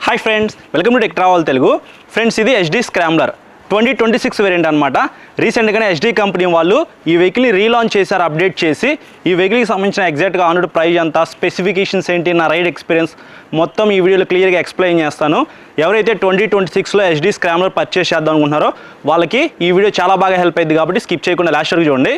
Hi friends, welcome to Tech Travel Telugu. Friends, ఇది HD Scrambler 2026 variant అనమాట. రీసెంట్గానే HD company వాళ్ళు ఈ వెహికల్ని రీలాంచ్ చేశారు, అప్డేట్ చేసి ఈ వెహికల్కి సంబంధించిన ఎగ్జాక్ట్గా ఆన్ రోడ్ ప్రైస్ అంతా, స్పెసిఫికేషన్స్ ఏంటి, నా రైడ్ ఎక్స్పీరియన్స్ మొత్తం ఈ వీడియోలో క్లియర్గా ఎక్స్ప్లెయిన్ చేస్తాను. ఎవరైతే 2026లో HD Scrambler పర్చేస్ చేద్దాం అనుకుంటున్నారో వాళ్ళకి ఈ వీడియో చాలా బాగా హెల్ప్ అయింది కాబట్టి స్కిప్ చేయకుండా లాస్ట్ వరకు చూడండి.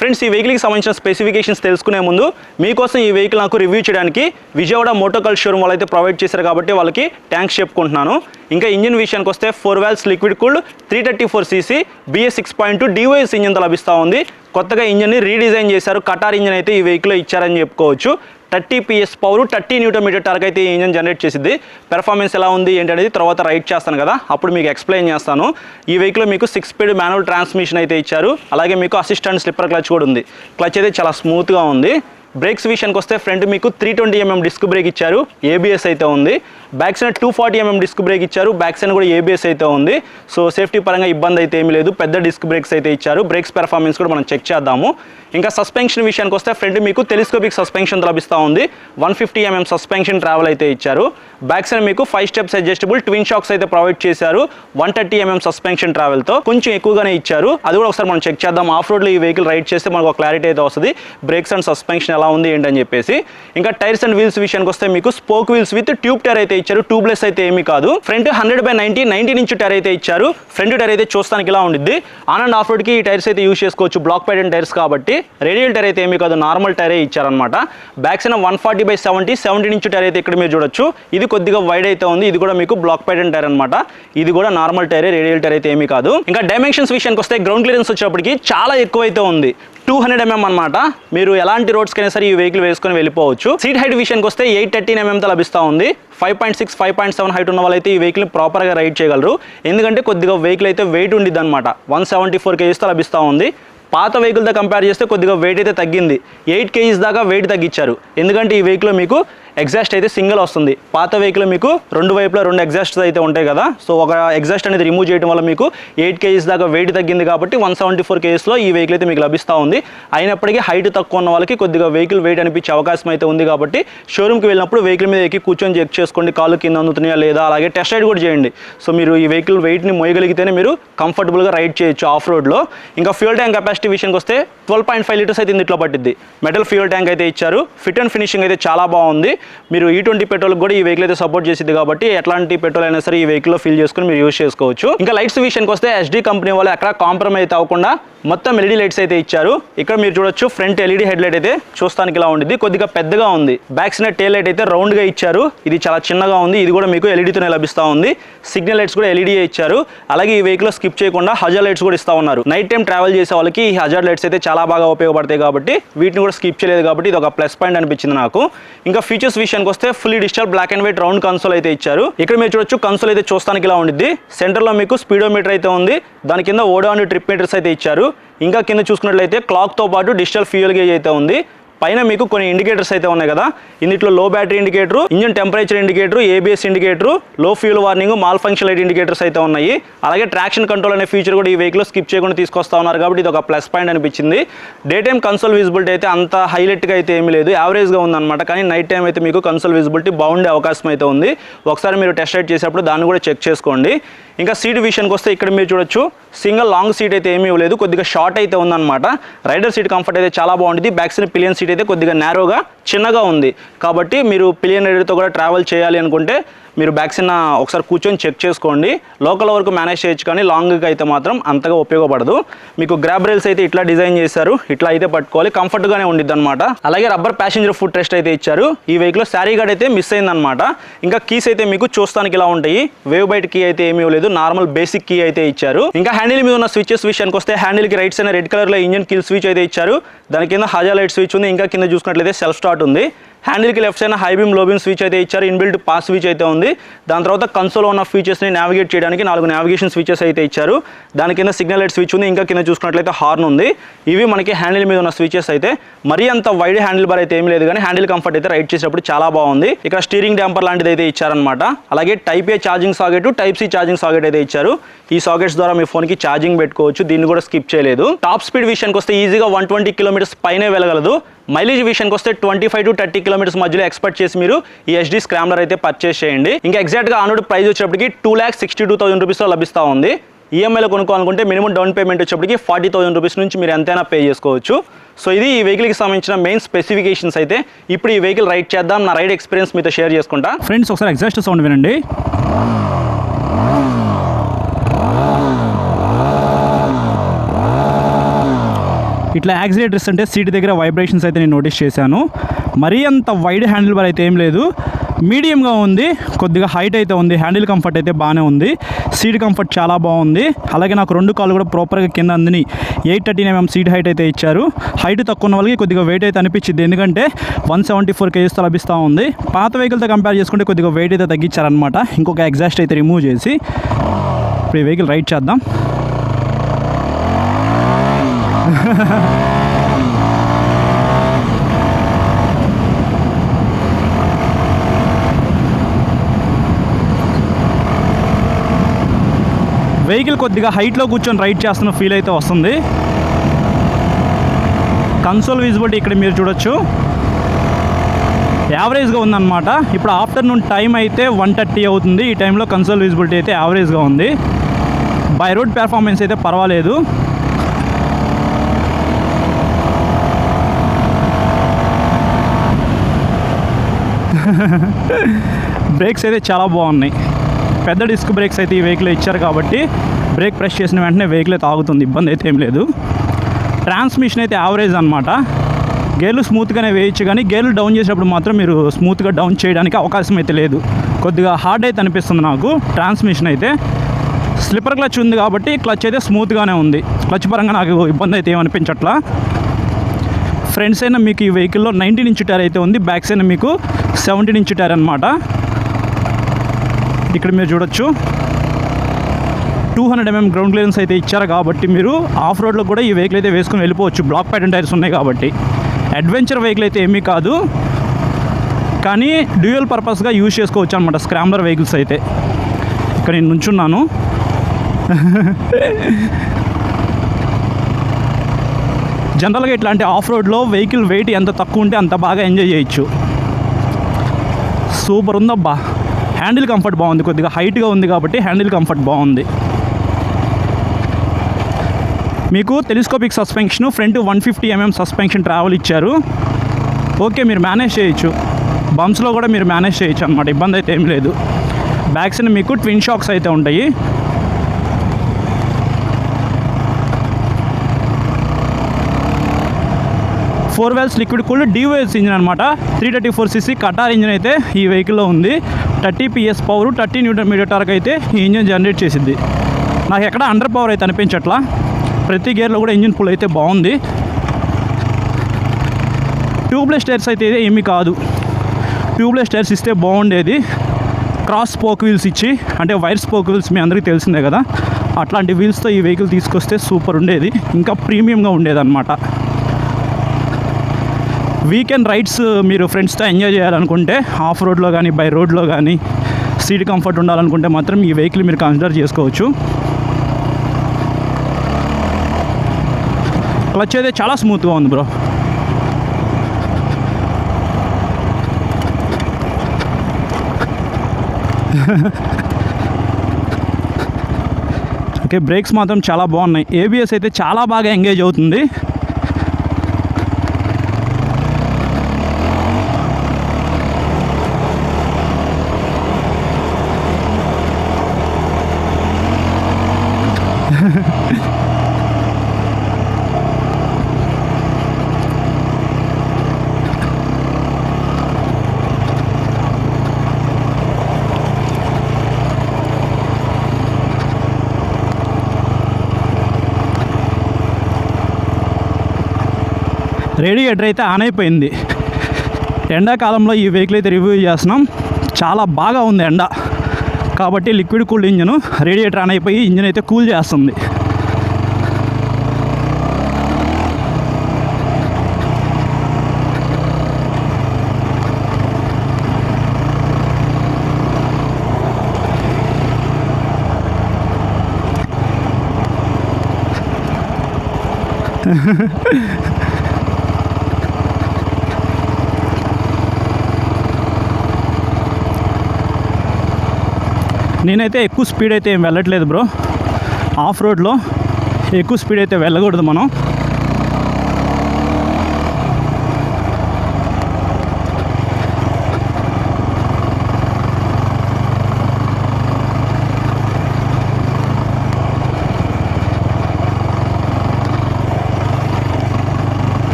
ఫ్రెండ్స్, ఈ వెహికల్కి సంబంధించిన స్పెసిఫికేషన్స్ తెలుసుకునే ముందు మీకోసం ఈ వెహికల్ నాకు రివ్యూ చేయడానికి విజయవాడ మోటోకల్ షోరూమ్ వాళ్ళైతే ప్రొవైడ్ చేశారు కాబట్టి వాళ్ళకి థ్యాంక్స్ చెప్పుకుంటున్నాను. ఇంకా ఇంజిన్ విషయానికి వస్తే 4 valves liquid cooled 334cc BS 6.2 DOS ఇంజిన్తో లభిస్తూ ఉంది. కొత్తగా ఇంజిన్ని రీడిజైన్ చేశారు. కటార్ ఇంజిన్ అయితే ఈ వెహికల్లో ఇచ్చారని చెప్పుకోవచ్చు. 30 PS పవర్, 30 Nm టార్క్ అయితే ఈ ఇంజిన్ జనరేట్ చేసింది. పెర్ఫార్మెన్స్ ఎలా ఉంది ఏంటనేది తర్వాత రైడ్ చేస్తాను కదా, అప్పుడు మీకు ఎక్స్ప్లెయిన్ చేస్తాను. ఈ వెహికల్లో మీకు 6 స్పీడ్ మాన్యువల్ ట్రాన్స్మిషన్ అయితే ఇచ్చారు. అలాగే మీకు అసిస్టెంట్ స్లిప్పర్ క్లచ్ కూడా ఉంది. క్లచ్ అయితే చాలా స్మూత్గా ఉంది. బ్రేక్స్ విషయానికి వస్తే ఫ్రంట్ మీకు 320mm డిస్క్ బ్రేక్ ఇచ్చారు, ABS అయితే ఉంది. Back side 240mm disc brake ఇచ్చారు, బ్యాక్ సైడ్ కూడా ABS అయితే ఉంది. సో సేఫ్టీ పరంగా ఇబ్బంది అయితే ఏమీ లేదు. పెద్ద డిస్క్ బ్రేక్స్ అయితే ఇచ్చారు. బ్రేక్స్ పెర్ఫార్మెన్స్ కూడా మనం చెక్ చేద్దాము. ఇంకా సస్పెన్షన్ విషయానికి వస్తే ఫ్రంట్ మీకు టెలిస్కోపిక్ సస్పెన్షన్ లభిస్తూ ఉంది. 150mm సస్పెన్షన్ ట్రావెల్ అయితే ఇచ్చారు. బ్యాక్ సైడ్ మీకు 5 స్టెప్స్ అడ్జస్టబుల్ ట్విన్ షాక్స్ అయితే ప్రొవైడ్ చేశారు. 130mm సస్పెన్షన్ ట్రావెల్తో కొంచెం ఎక్కువగానే ఇచ్చారు. అది కూడా ఒకసారి మనం చెక్ చేద్దాం. ఆఫ్ రోడ్లో ఈ వెహికల్ రైడ్ చేస్తే మనకు ఒక క్లారిటీ అయితే వస్తుంది, బ్రేక్స్ అండ్ సస్పెన్షన్ ఎలా ఉంది ఏంటని చెప్పేసి. ఇంకా టైర్స్ అండ్ వీల్స్ విషయానికి వస్తే మీకు spoke wheels with tube tyre అయితే ఇచ్చారు. ట్యూబ్లెస్ అయితే ఏమీ కాదు. ఫ్రంట్ 100/90 ఇంచ్ టైర్ అయితే ఇచ్చారు. ఫ్రంట్ టైర్ అయితే చూస్తానికి ఇలా ఉండిద్ది. ఆన్ అండ్ ఆఫ్ రోడ్కి ఈ టైర్స్ అయితే యూజ్ చేసుకోవచ్చు, బ్లాక్ ప్యాటర్న్ టైర్స్ కాబట్టి. రేడియల్ టైర్ అయితే ఏమీ కాదు, నార్మల్ టైరే ఇచ్చారనమాట. బ్యాక్ సైడ్ 140/70 17 ఇంచ్ టైర్ అయితే ఇక్కడ మీరు చూడొచ్చు. ఇది కొద్దిగా వైడ్ అయితే ఉంది. ఇది కూడా మీకు బ్లాక్ ప్యాటర్న్ టైర్ అనమాట. ఇది కూడా నార్మల్ టైరే, రేడియల్ టైర్ అయితే ఏమీ కాదు. ఇంకా డైమెన్షన్స్ విషయానికి వస్తే గ్రౌండ్ క్లియరెన్స్ వచ్చేప్పటికి చాలా ఎక్కువ అయితే ఉంది. 200mm అనమాట. మీరు ఎలాంటి రోడ్స్కైనా సరే ఈ వెహికల్ వేసుకొని వెళ్ళిపోవచ్చు. సీట్ హైట్ విషయానికి వస్తే 813mmతో లభిస్తూ ఉంది. 5.6, 5.7 హైట్ ఉన్న వాళ్ళైతే ఈ వెహికల్ ప్రాపర్గా రైడ్ చేయగలరు. ఎందుకంటే కొద్దిగా వెహికల్ అయితే వెయిట్ ఉండిద్ది అనమాట. 174 kgsతో లభిస్తూ ఉంది. పాత వెహికల్తో కంపేర్ చేస్తే కొద్దిగా వెయిట్ అయితే తగ్గింది. 8 kgs దాకా వెయిట్ తగ్గించారు. ఎందుకంటే ఈ వెహికల్లో మీకు ఎగ్జాస్ట్ అయితే సింగిల్ వస్తుంది. పాత వెహికల్ మీకు రెండు వైపులా 2 ఎగ్జాస్ట్స్ అయితే ఉంటాయి కదా. సో ఒక ఎగ్జాస్ట్ అనేది రిమూవ్ చేయడం వల్ల మీకు 8 kgs దాకా వెయిట్ తగ్గింది కాబట్టి 174 kgsలో ఈ వెహికల్ అయితే మీకు లభిస్తూ ఉంది. అయినప్పటికీ హైట్ తక్కువ ఉన్న వాళ్ళకి కొద్దిగా వెహికల్ వెయిట్ అనిపించే అవకాశం అయితే ఉంది కాబట్టి షోరూమ్కి వెళ్ళినప్పుడు వెహికల్ మీద ఎక్కి కూర్చొని చెక్ చేసుకోండి, కాళ్ళు కింద అందుతున్నాయా లేదా. అలాగే టెస్ట్ రైడ్ కూడా చేయండి. సో మీరు ఈ వెహికల్ వెయిట్ని మోయగలిగితేనే మీరు కంఫర్టబుల్గా రైడ్ చేయొచ్చు ఆఫ్ రోడ్లో. ఇంకా ఫ్యూల్ ట్యాంక్ కెపాసిటీ విషయానికి వస్తే 12.5 లీటర్స్ అయితే ఇందులో పట్టిద్ది. మెటల్ ఫ్యూల్ ట్యాంక్ అయితే ఇచ్చారు. ఫిట్ అండ్ ఫినిషింగ్ అయితే చాలా బాగుంది. మీరు E20 పెట్రోల్ కూడా ఈ వెహికల్ అయితే సపోర్ట్ చేసింది కాబట్టి ఎట్లాంటి పెట్రోల్ అయినా సరే ఈ వెహికల్లో ఫిల్ చేసుకుని మీరు యూజ్ చేసుకోవచ్చు. ఇంకా లైట్స్ విషయానికి వస్తే HD కంపెనీ వాళ్ళు ఎక్కడ కాంప్రమైజ్ అయితే అవ్వకుండా మొత్తం LED లైట్స్ అయితే ఇచ్చారు. ఇక్కడ మీరు చూడొచ్చు ఫ్రంట్ LED హెడ్ లైట్ అయితే చూస్తానికి ఇలా ఉండిద్ది, కొద్దిగా పెద్దగా ఉంది. బ్యాక్ సైడ్ టేల్ లైట్ అయితే రౌండ్గా ఇచ్చారు. ఇది చాలా చిన్నగా ఉంది. ఇది కూడా మీకు LEDతోనే లభిస్తూ ఉంది. సిగ్నల్ లైట్స్ కూడా LED ఇచ్చారు. అలాగే ఈ వెహికల్లో స్కిప్ చేయకుండా హజార్ లైట్స్ కూడా ఇస్తూ ఉన్నారు. నైట్ టైం ట్రావెల్ చేసే వాళ్ళకి ఈ హజార్ లైట్స్ అయితే చాలా బాగా ఉపయోగపడతాయి కాబట్టి వీటిని కూడా స్కిప్ చేయలేదు కాబట్టి ఇది ఒక ప్లస్ పాయింట్ అనిపించింది నాకు. ఇంకా ఫీచర్స్ విషయానికి వస్తే fully digital black and white round console అయితే ఇచ్చారు. ఇక్కడ మీరు చూడొచ్చు కన్సోల్ అయితే చూస్తానికి ఇలా ఉండిద్ది. సెంటర్లో మీకు స్పీడోమీటర్ అయితే ఉంది. దాని కింద ఓడోన్ ట్రిప్ మీటర్స్ అయితే ఇచ్చారు. ఇంకా కింద చూసుకున్నట్లయితే క్లాక్తో పాటు డిజిటల్ ఫ్యూయల్ గేజ్ అయితే ఉంది. పైన మీకు కొన్ని ఇండికేటర్స్ అయితే ఉన్నాయి కదా. ఇందులో low battery indicator, engine temperature indicator, ABS indicator, low fuel warning, malfunction light indicators అయితే ఉన్నాయి. అలాగే ట్రాక్షన్ కంట్రోల్ అనే ఫీచర్ కూడా ఈ వెహికల్ స్కిప్ చేయకుండా తీసుకొస్తా ఉన్నారు కాబట్టి ఇది ఒక ప్లస్ పాయింట్ అనిపించింది. డే టైం కన్సోల్ విజిబిలిటీ అయితే అంత హైలైట్గా అయితే ఏమీ లేదు, యావరేజ్గా ఉందన్నమాట. కానీ నైట్ టైం అయితే మీకు కన్సోల్ విజిబిలిటీ బాగుండే అవకాశం అయితే ఉంది. ఒకసారి మీరు టెస్ట్ రైడ్ చేసేటప్పుడు దాన్ని కూడా చెక్ చేసుకోండి. ఇంకా సీట్ విషయానికి వస్తే ఇక్కడ మీరు చూడొచ్చు సింగిల్ లాంగ్ సీట్ అయితే ఏమీ ఇవ్వలేదు, కొద్దిగా షార్ట్ అయితే ఉందన్నమాట. రైడర్ సీట్ కంఫర్ట్ అయితే చాలా బాగుంటుంది. బ్యాక్ సైడ్ పిలియన్ సీట్ అయితే కొద్దిగా నేరోగా చిన్నగా ఉంది కాబట్టి మీరు పిలియన్ రైడర్తో కూడా ట్రావెల్ చేయాలి అనుకుంటే మీరు బ్యాక్ సైడ్ ఒకసారి కూర్చొని చెక్ చేసుకోండి. లోకల్ వరకు మేనేజ్ చేయొచ్చు కానీ లాంగ్కి అయితే మాత్రం అంతగా ఉపయోగపడదు. మీకు గ్రాబ్ రైల్స్ అయితే ఇట్లా డిజైన్ చేశారు. ఇట్లా అయితే పట్టుకోవాలి, కంఫర్ట్గానే ఉండిద్ది అనమాట. అలాగే రబ్బర్ ప్యాసింజర్ ఫుట్ రెస్ట్ అయితే ఇచ్చారు. ఈ వెహికల్లో శారీ గార్డ్ అయితే మిస్ అయిందనమాట. ఇంకా కీస్ అయితే మీకు చూస్తానికి ఇలా ఉంటాయి. వేవ్ బైట్ కీ అయితే ఏమీ లేదు, నార్మల్ బేసిక్ కీ అయితే ఇచ్చారు. ఇంకా హ్యాండిల్ మీద ఉన్న స్విచెస్ విషయానికి వస్తే హ్యాండిల్కి రైట్ సైడ్ రెడ్ కలర్లో ఇంజిన్ కిల్ స్విచ్ అయితే ఇచ్చారు. దాని కింద హజార్ లైట్ స్విచ్ ఉంది. ఇంకా కింద చూసుకున్నట్లయితే సెల్ఫ్ స్టార్ట్ ఉంది. హ్యాండిల్కి left side high beam low beam switch అయితే ఇచ్చారు. ఇన్బిల్ట్ పాస్ స్విచ్ అయితే ఉంది. దాని తర్వాత కన్సోల్ ఉన్న ఫీచర్స్ని నావిగేట్ చేయడానికి 4 నావిగేషన్ స్విచెస్ అయితే ఇచ్చారు. దాని కింద సిగ్నల్ లైట్ స్విచ్ ఉంది. ఇంకా కింద చూసుకున్నట్లయితే హార్న్ ఉంది. ఇవి మనకి హ్యాండిల్ మీద ఉన్న స్విచెస్ అయితే మరీ అంత వైడ్ హ్యాండిల్ బార్ అయితే ఏమీ లేదు కానీ హ్యాండిల్ కంఫర్ట్ అయితే రైడ్ చేసేటప్పుడు చాలా బాగుంది. ఇక్కడ స్టీరింగ్ డాంపర్ లాంటిది అయితే ఇచ్చారనమాట. అలాగే type A charging socket, type C charging socket అయితే ఇచ్చారు. ఈ సాకెట్స్ ద్వారా మీ ఫోన్కి ఛార్జింగ్ పెట్టుకోవచ్చు. దీన్ని కూడా స్కిప్ చేయలేదు. టాప్ స్పీడ్ విషయానికి వస్తే ఈజీగా 120 km పైనే వెళ్ళగలదు. మైలేజ్ విషయానికి వస్తే 25 to 30 కిలోమీటర్స్ మధ్యలో ఎక్స్పెక్ట్ చేసి మీరు ఈ ఎస్డి స్క్రామ్లర్ అయితే పర్చేస్ చేయండి. ఇంకా ఎగ్జాక్ట్గా ఆనోడ్ ప్రైస్ వచ్చేటప్పటికి 2,62,000 రూపీస్లో లభిస్తూ ఉంది. ఈఎంఐలో కొనుక్కోవాలనుకుంటే మినిమం డౌన్ పేమెంట్ వచ్చేప్పటికి 40,000 రూపీస్ నుంచి మీరు ఎంతైనా పే చేసుకోవచ్చు. సో ఇది ఈ వెహికల్కి సంబంధించిన మెయిన్ స్పెసిఫికేషన్స్ అయితే. ఇప్పుడు ఈ వెహికల్ రైడ్ చేద్దాం, నా రైడ్ ఎక్స్పీరియన్స్ మీతో షేర్ చేసుకుంటా. ఫ్రెండ్స్ ఒకసారి ఎగ్జాస్ట్ సౌండ్ వినండి. ఇట్లా యాక్సిలేటర్స్ అంటే సీట్ దగ్గర వైబ్రేషన్స్ అయితే నేను నోటీస్ చేశాను. మరీ అంత వైడ్ హ్యాండిల్ బార్ అయితే ఏం లేదు, మీడియంగా ఉంది. కొద్దిగా హైట్ అయితే ఉంది, హ్యాండిల్ కంఫర్ట్ అయితే బాగానే ఉంది, సీట్ కంఫర్ట్ చాలా బాగుంది. అలాగే నాకు 2 కాళ్ళు కూడా ప్రాపర్గా కింద అందని 813 mm సీట్ హైట్ అయితే ఇచ్చారు. హైట్ తక్కువ ఉన్న వాళ్ళకి కొద్దిగా వెయిట్ అయితే అనిపించింది, ఎందుకంటే 174 kgsతో లభిస్తూ ఉంది. పాత వెహికల్తో కంపేర్ చేసుకుంటే కొద్దిగా వెయిట్ అయితే తగ్గించారనమాట. ఇంకొక ఎగ్జాస్ట్ అయితే రిమూవ్ చేసి ఇప్పుడు ఈ వెహికల్ రైడ్ చేద్దాం. వెహికల్ కొద్దిగా హైట్లో కూర్చొని రైడ్ చేస్తున్న ఫీల్ అయితే వస్తుంది. కన్సోల్ విజిబిలిటీ ఇక్కడ మీరు చూడొచ్చు, యావరేజ్గా ఉందన్నమాట. ఇప్పుడు ఆఫ్టర్నూన్ టైం అయితే 1:30 అవుతుంది. ఈ టైంలో కన్సోల్ విజిబిలిటీ అయితే యావరేజ్గా ఉంది. బై రోడ్ పెర్ఫార్మెన్స్ అయితే పర్వాలేదు. బ్రేక్స్ అయితే చాలా బాగున్నాయి. పెద్ద డిస్క్ బ్రేక్స్ అయితే ఈ వెహికల్ ఇచ్చారు కాబట్టి బ్రేక్ ప్రెస్ చేసిన వెంటనే వెహికల్ అయితే ఆగుతుంది, ఇబ్బంది అయితే ఏం లేదు. ట్రాన్స్మిషన్ అయితే యావరేజ్ అనమాట. గేర్లు స్మూత్గానే వేయచ్చు, కానీ గేర్లు డౌన్ చేసేటప్పుడు మాత్రం మీరు స్మూత్గా డౌన్ చేయడానికి అవకాశం అయితే లేదు. కొద్దిగా హార్డ్ అయితే అనిపిస్తుంది నాకు ట్రాన్స్మిషన్ అయితే. స్లిప్పర్ క్లచ్ ఉంది కాబట్టి క్లచ్ అయితే స్మూత్గానే ఉంది. క్లచ్ పరంగా నాకు ఇబ్బంది అయితే ఏమనిపించట్లా. ఫ్రంట్ సైడ్ మీకు ఈ వెహికల్లో 19 ఇంచ్ టైర్ అయితే ఉంది, బ్యాక్ సైడ్ మీకు 17 ఇంచ్ టైర్ అనమాట. ఇక్కడ మీరు చూడొచ్చు 200 mm గ్రౌండ్ క్లియరెన్స్ అయితే ఇచ్చారు కాబట్టి మీరు ఆఫ్ రోడ్లో కూడా ఈ వెహికల్ అయితే వేసుకొని వెళ్ళిపోవచ్చు. బ్లాక్ ప్యాటర్న్ టైర్స్ ఉన్నాయి కాబట్టి అడ్వెంచర్ వెహికల్ అయితే ఏమీ కాదు, కానీ డ్యూయల్ పర్పస్గా యూజ్ చేసుకోవచ్చు అనమాట స్క్రాంబ్లర్ వెహికల్స్ అయితే. ఇక్కడ నేను నుంచున్నాను. జనరల్గా ఇట్లాంటి ఆఫ్ రోడ్లో వెహికల్ వెయిట్ ఎంత తక్కువ ఉంటే అంత బాగా ఎంజాయ్ చేయొచ్చు. సూపర్ ఉందబ్బా. హ్యాండిల్ కంఫర్ట్ బాగుంది, కొద్దిగా హైట్గా ఉంది కాబట్టి హ్యాండిల్ కంఫర్ట్ బాగుంది. మీకు telescopic suspension, front 150 mm suspension travel ఇచ్చారు. ఓకే, మీరు మేనేజ్ చేయొచ్చు, బంప్స్లో కూడా మీరు మేనేజ్ చేయొచ్చు అనమాట, ఇబ్బంది అయితే ఏం లేదు. బ్యాక్ సైడ్ మీకు ట్విన్ షాక్స్ అయితే ఉంటాయి. Four wheels liquid cooled DOS engine అనమాట. 334cc కటార్ ఇంజిన్ అయితే ఈ వెహికల్లో ఉంది. 30 PS పవర్, 30 Nm టార్క్ అయితే ఈ ఇంజిన్ జనరేట్ చేసింది. నాకు ఎక్కడ అండర్ పవర్ అయితే అనిపించట్లా. ప్రతి గేర్లో కూడా ఇంజిన్ పుల్ అయితే బాగుంది. ట్యూబ్లెస్ టైర్స్ అయితే ఏమీ కాదు, ట్యూబ్లెస్ టైర్స్ ఇస్తే బాగుండేది. క్రాస్ స్పోక్ వీల్స్ ఇచ్చి, అంటే వైర్ స్పోక్ వీల్స్ మీ అందరికీ తెలిసిందే కదా, అట్లాంటి వీల్స్తో ఈ వెహికల్ తీసుకొస్తే సూపర్ ఉండేది, ఇంకా ప్రీమియంగా ఉండేది అనమాట. వీకెండ్ రైడ్స్ మీరు ఫ్రెండ్స్తో ఎంజాయ్ చేయాలనుకుంటే, ఆఫ్ రోడ్లో కానీ బై రోడ్లో కానీ సీట్ కంఫర్ట్ ఉండాలనుకుంటే మాత్రం ఈ వెహికల్ మీరు కన్సిడర్ చేసుకోవచ్చు. క్లచ్ అయితే చాలా స్మూత్గా ఉంది బ్రో. ఓకే, బ్రేక్స్ మాత్రం చాలా బాగున్నాయి. ABS అయితే చాలా బాగా ఎంగేజ్ అవుతుంది. రేడియేటర్ అయితే ఆన్ అయిపోయింది. ఎండాకాలంలో ఈ వెహికల్ అయితే రివ్యూ చేస్తున్నాం. చాలా బాగా ఉంది ఎండ కాబట్టి liquid cooled engine, radiator on అయిపోయి ఇంజిన్ అయితే కూల్ చేస్తుంది. నేనైతే ఎక్కువ స్పీడ్ అయితే ఏం వెళ్ళట్లేదు బ్రో. ఆఫ్ రోడ్లో ఎక్కువ స్పీడ్ అయితే వెళ్ళకూడదు మనం.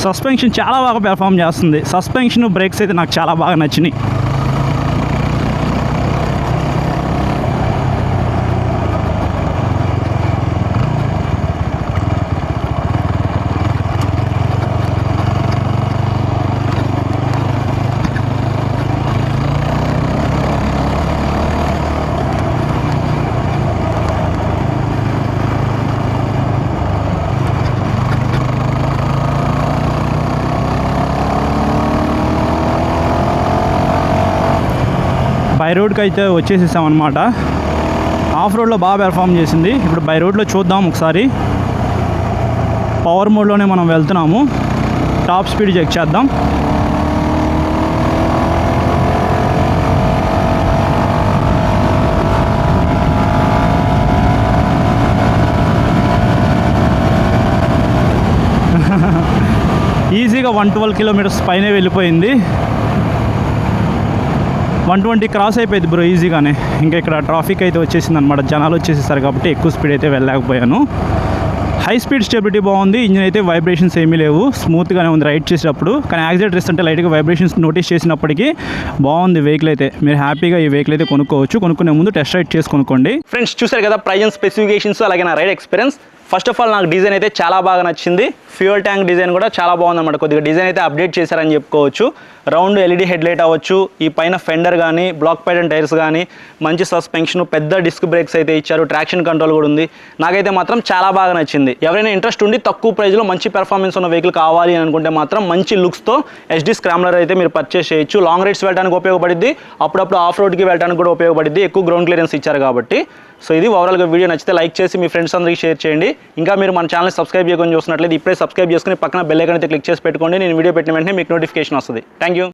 సస్పెన్షన్ చాలా బాగా పెర్ఫామ్ చేస్తుంది. సస్పెన్షన్ బ్రేక్స్ అయితే నాకు చాలా బాగా నచ్చినాయి. బై రోడ్కి అయితే వచ్చేసేసాం అనమాట. ఆఫ్ రోడ్లో బాగా పెర్ఫామ్ చేసింది. ఇప్పుడు బై రోడ్లో చూద్దాం ఒకసారి. పవర్ మోడ్లోనే మనం వెళ్తున్నాము. టాప్ స్పీడ్ చెక్ చేద్దాం. ఈజీగా 112 కిలోమీటర్స్ పైనే వెళ్ళిపోయింది. 120 క్రాస్ అయిపోయింది బ్రో ఈజీగానే. ఇంకా ఇక్కడ ట్రాఫిక్ అయితే వచ్చేసింది అనమాట. జనాలు వచ్చేసేసారు కాబట్టి ఎక్కువ స్పీడ్ అయితే వెళ్ళలేకపోయాను. హై స్పీడ్ స్టెబిలిటీ బాగుంది. ఇంజిన్ అయితే వైబ్రేషన్స్ ఏమీ లేవు, స్మూత్గానే ఉంది రైడ్ చేసేటప్పుడు. కానీ యాక్సిడెంట్ అంటే లైట్గా వైబ్రేషన్స్ నోటీస్ చేసినప్పటికీ బాగుంది వెహికల్ అయితే. మీరు హ్యాపీగా ఈ వెహికల్ అయితే కొనుక్కోవచ్చు. కొనుక్కునే ముందు టెస్ట్ రైడ్ చేసి కొనుక్కోండి. ఫ్రెండ్స్ చూసారు కదా ప్రైస్ అండ్ స్పెసిఫికేషన్స్, అలాగే నా ride experience. First of all నాకు డిజైన్ అయితే చాలా బాగా నచ్చింది. ఫ్యూయల్ ట్యాంక్ డిజైన్ కూడా చాలా బాగుందన్నమాట. కొద్దిగా డిజైన్ అయితే అప్డేట్ చేశారని చెప్పుకోవచ్చు. రౌండ్ ఎల్ఈడి హెడ్ లైట్ అవ్వచ్చు, ఈ పైన ఫెండర్ కానీ, బ్లాక్ ప్యాటర్న్ టైర్స్ కానీ, మంచి సస్పెన్షన్, పెద్ద డిస్క్ బ్రేక్స్ అయితే ఇచ్చారు, ట్రాక్షన్ కంట్రోల్ కూడా ఉంది. నాకైతే మాత్రం చాలా బాగా నచ్చింది. ఎవరైనా ఇంట్రెస్ట్ ఉండి తక్కువ ప్రైస్లో మంచి పెర్ఫార్మెన్స్ ఉన్న వెహికల్ కావాలి అని అనుకుంటే మాత్రం మంచి లుక్స్తో ఎస్డి స్క్రామ్లర్ అయితే మీరు పర్చేస్ చేయొచ్చు. లాంగ్ రైడ్స్ వెళ్ళడానికి ఉపయోగపడుద్ది, అప్పుడప్పుడు ఆఫ్ రోడ్కి వెళ్ళడానికి కూడా ఉపయోగపడుద్ది. ఎక్కువ గ్రౌండ్ క్లియరెన్స్ ఇచ్చారు కాబట్టి. సో ఇది ఓవరాల్గా వీడియో నచ్చితే లైక్ చేసి మీ ఫ్రెండ్స్ అందరికీ షేర్ చేయండి. ఇంకా మీరు మన ఛానల్ సబ్స్క్రైబ్ చేయకుండా చూసినట్లయితే ఇప్పుడే సబ్స్క్రైబ్ చేసుకుని పక్కన బెల్ ఐకాన్ అయితే క్లిక్ చేసి పెట్టుకోండి. నేను వీడియో పెట్టిన వెంటనే మీకు నోటిఫికేషన్ వస్తుంది. Thank you.